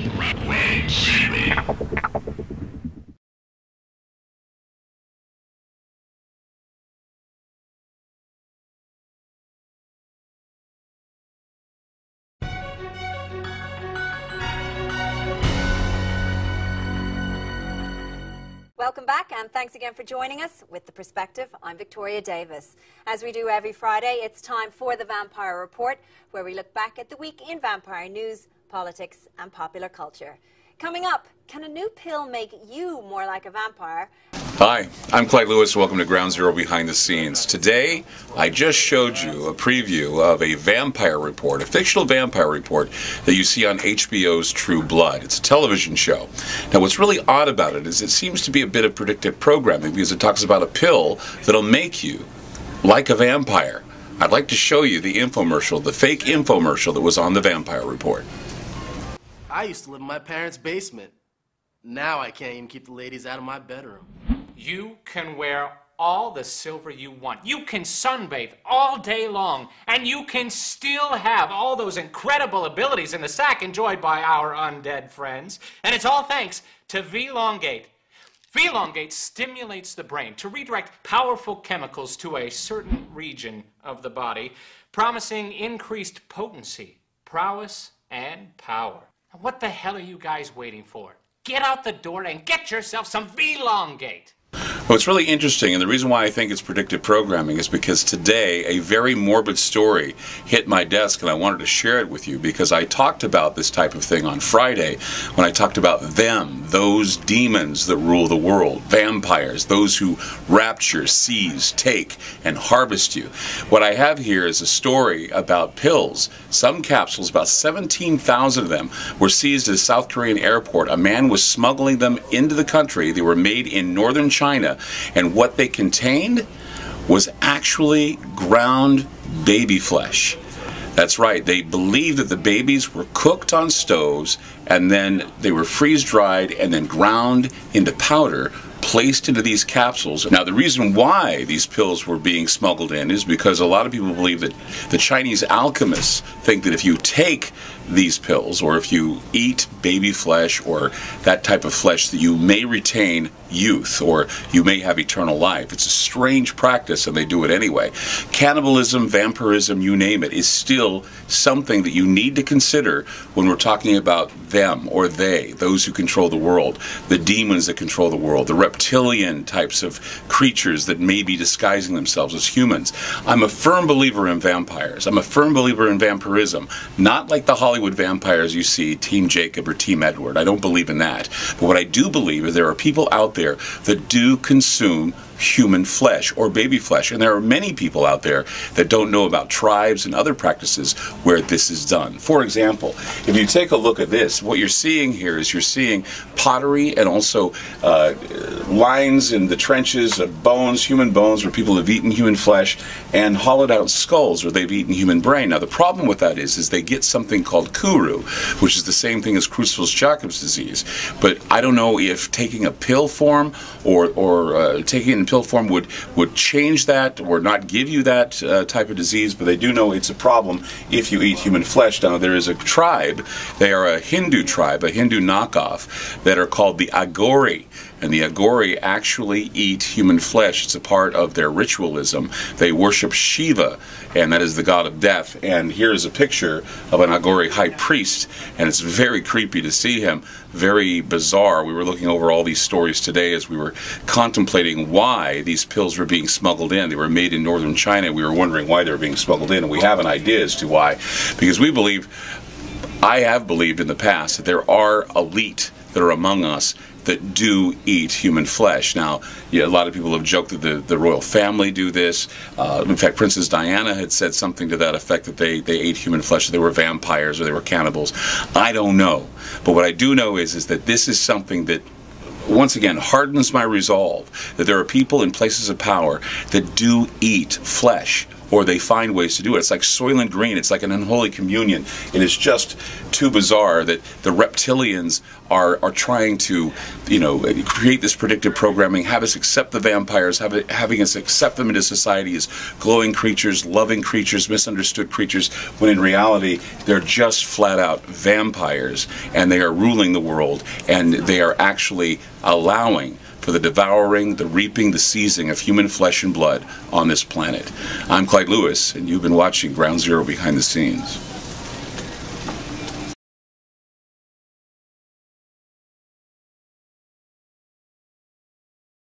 Wait, see me. Welcome back, and thanks again for joining us with The Perspective. I'm Victoria Davis. As we do every Friday, it's time for the Vampire Report, where we look back at the week in vampire news, politics, and popular culture. Coming up, can a new pill make you more like a vampire? Hi, I'm Clyde Lewis. Welcome to Ground Zero Behind the Scenes. Today, I just showed you a preview of a vampire report, a fictional vampire report that you see on HBO's True Blood. It's a television show. Now, what's really odd about it is it seems to be a bit of predictive programming because it talks about a pill that'll make you like a vampire. I'd like to show you the infomercial, the fake infomercial that was on the vampire report. I used to live in my parents' basement. Now I can't even keep the ladies out of my bedroom. You can wear all the silver you want. You can sunbathe all day long, and you can still have all those incredible abilities in the sack enjoyed by our undead friends. And it's all thanks to V-Longate. V-Longate stimulates the brain to redirect powerful chemicals to a certain region of the body, promising increased potency, prowess, and power. Now, what the hell are you guys waiting for? Get out the door and get yourself some V-Longate. Well, it's really interesting, and the reason why I think it's predictive programming is because today a very morbid story hit my desk, and I wanted to share it with you because I talked about this type of thing on Friday when I talked about them, those demons that rule the world, vampires, those who rapture, seize, take, and harvest you. What I have here is a story about pills. Some capsules, about 17,000 of them, were seized at a South Korean airport. A man was smuggling them into the country. They were made in northern China, and what they contained was actually ground baby flesh. That's right, they believed that the babies were cooked on stoves and then they were freeze-dried and then ground into powder, placed into these capsules. Now, the reason why these pills were being smuggled in is because a lot of people believe that the Chinese alchemists think that if you take these pills or if you eat baby flesh or that type of flesh that you may retain youth or you may have eternal life. It's a strange practice and they do it anyway. Cannibalism, vampirism, you name it, is still something that you need to consider when we're talking about them or they, those who control the world, the demons that control the world, the reptilian types of creatures that may be disguising themselves as humans. I'm a firm believer in vampires. I'm a firm believer in vampirism, not like the Hollywood vampires you see, Team Jacob or Team Edward. I don't believe in that. But what I do believe is there are people out there that do consume human flesh or baby flesh, and there are many people out there that don't know about tribes and other practices where this is done. For example, if you take a look at this, what you're seeing here is you're seeing pottery and also lines in the trenches of bones, human bones, where people have eaten human flesh, and hollowed out skulls where they've eaten human brain. Now the problem with that is they get something called kuru, which is the same thing as Creutzfeldt-Jacobs disease. But I don't know if taking a pill form or taking it in pill form would change that or not give you that type of disease, but they do know it's a problem if you eat human flesh. Now there is a tribe, they are a Hindu tribe, a Hindu knockoff, that are called the Agori. And the Agori actually eat human flesh. It's a part of their ritualism. They worship Shiva, and that is the god of death. And here is a picture of an Agori high priest, and it's very creepy to see him. Very bizarre. We were looking over all these stories today as we were contemplating why these pills were being smuggled in. They were made in northern China. We were wondering why they were being smuggled in, and we have an idea as to why. Because we believe, I have believed in the past, that there are elite that are among us that do eat human flesh. Now, a lot of people have joked that the royal family do this. In fact, Princess Diana had said something to that effect, that they ate human flesh, that they were vampires or they were cannibals. I don't know. But what I do know is that this is something that, once again, hardens my resolve that there are people in places of power that do eat flesh or they find ways to do it. It's like Soylent Green. It's like an unholy communion. It is just too bizarre that the reptilians are trying to, you know, create this predictive programming, have us accept the vampires, having us accept them into society as glowing creatures, loving creatures, misunderstood creatures, when in reality they're just flat out vampires, and they are ruling the world, and they are actually allowing for the devouring, the reaping, the seizing of human flesh and blood on this planet. I'm Clyde Lewis, and you've been watching Ground Zero Behind the Scenes.